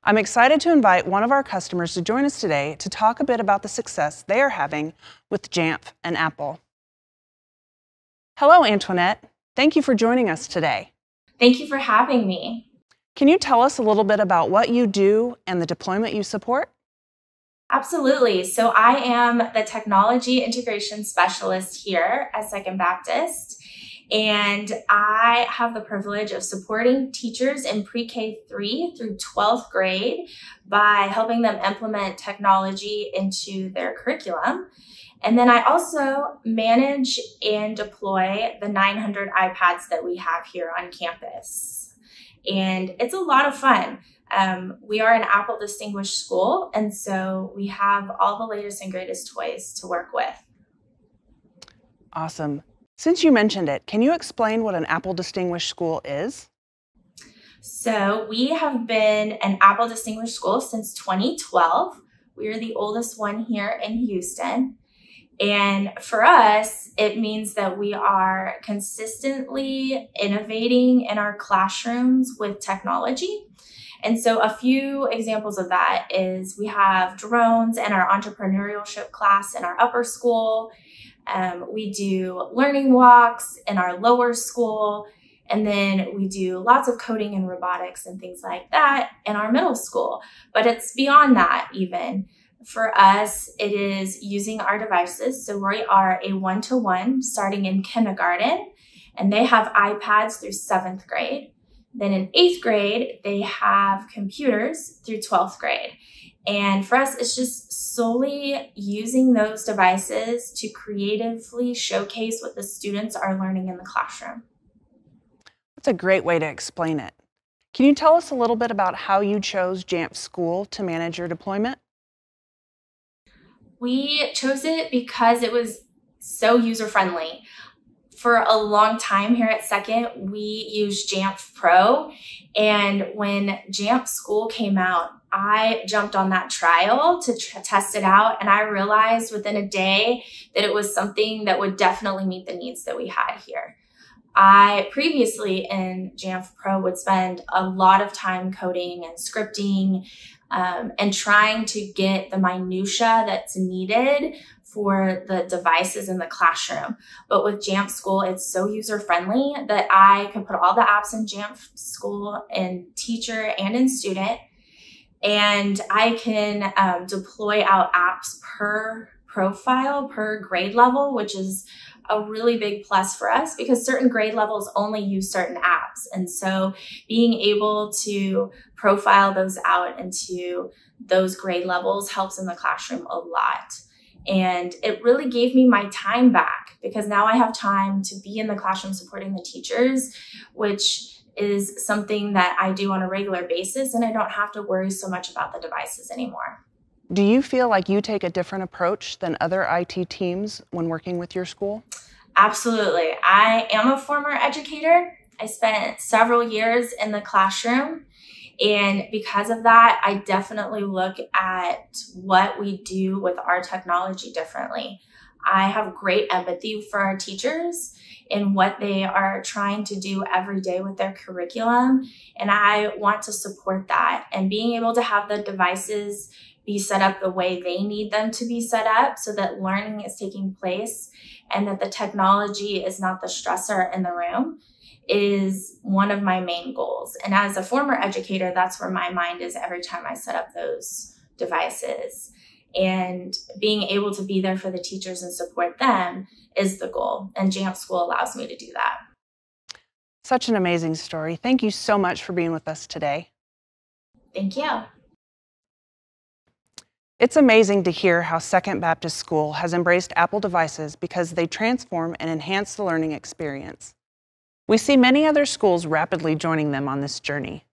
I'm excited to invite one of our customers to join us today to talk a bit about the success they are having with Jamf and Apple. Hello, Antoinette. Thank you for joining us today. Thank you for having me. Can you tell us a little bit about what you do and the deployment you support? Absolutely. So I am the technology integration specialist here at Second Baptist, and I have the privilege of supporting teachers in pre-K 3 through 12th grade by helping them implement technology into their curriculum. And then I also manage and deploy the 900 iPads that we have here on campus. And it's a lot of fun. We are an Apple Distinguished School, and so we have all the latest and greatest toys to work with. Awesome. Since you mentioned it, can you explain what an Apple Distinguished School is? So we have been an Apple Distinguished School since 2012. We are the oldest one here in Houston. And for us, it means that we are consistently innovating in our classrooms with technology. And so a few examples of that is we have drones in our entrepreneurship class in our upper school. We do learning walks in our lower school. And then we do lots of coding and robotics and things like that in our middle school. But it's beyond that even. For us, it is using our devices. So we are a one-to-one starting in kindergarten, and they have iPads through 7th grade. Then in 8th grade, they have computers through 12th grade. And for us, it's just solely using those devices to creatively showcase what the students are learning in the classroom. That's a great way to explain it. Can you tell us a little bit about how you chose Jamf School to manage your deployment? We chose it because it was so user-friendly. For a long time here at Second, we used Jamf Pro. And when Jamf School came out, I jumped on that trial to test it out. And I realized within a day that it was something that would definitely meet the needs that we had here. I previously in Jamf Pro would spend a lot of time coding and scripting and trying to get the minutia that's needed for the devices in the classroom. But with Jamf School, it's so user-friendly that I can put all the apps in Jamf School in teacher and in student, and I can deploy out apps per profile, per grade level, which is a really big plus for us because certain grade levels only use certain apps. And so being able to profile those out into those grade levels helps in the classroom a lot. And it really gave me my time back because now I have time to be in the classroom supporting the teachers, which is something that I do on a regular basis, and I don't have to worry so much about the devices anymore. Do you feel like you take a different approach than other IT teams when working with your school? Absolutely. I am a former educator. I spent several years in the classroom. And because of that, I definitely look at what we do with our technology differently. I have great empathy for our teachers in what they are trying to do every day with their curriculum. And I want to support that. And being able to have the devices be set up the way they need them to be set up so that learning is taking place and that the technology is not the stressor in the room is one of my main goals. And as a former educator, that's where my mind is every time I set up those devices. And being able to be there for the teachers and support them is the goal. And Jamf School allows me to do that. Such an amazing story. Thank you so much for being with us today. Thank you. It's amazing to hear how Second Baptist School has embraced Apple devices because they transform and enhance the learning experience. We see many other schools rapidly joining them on this journey.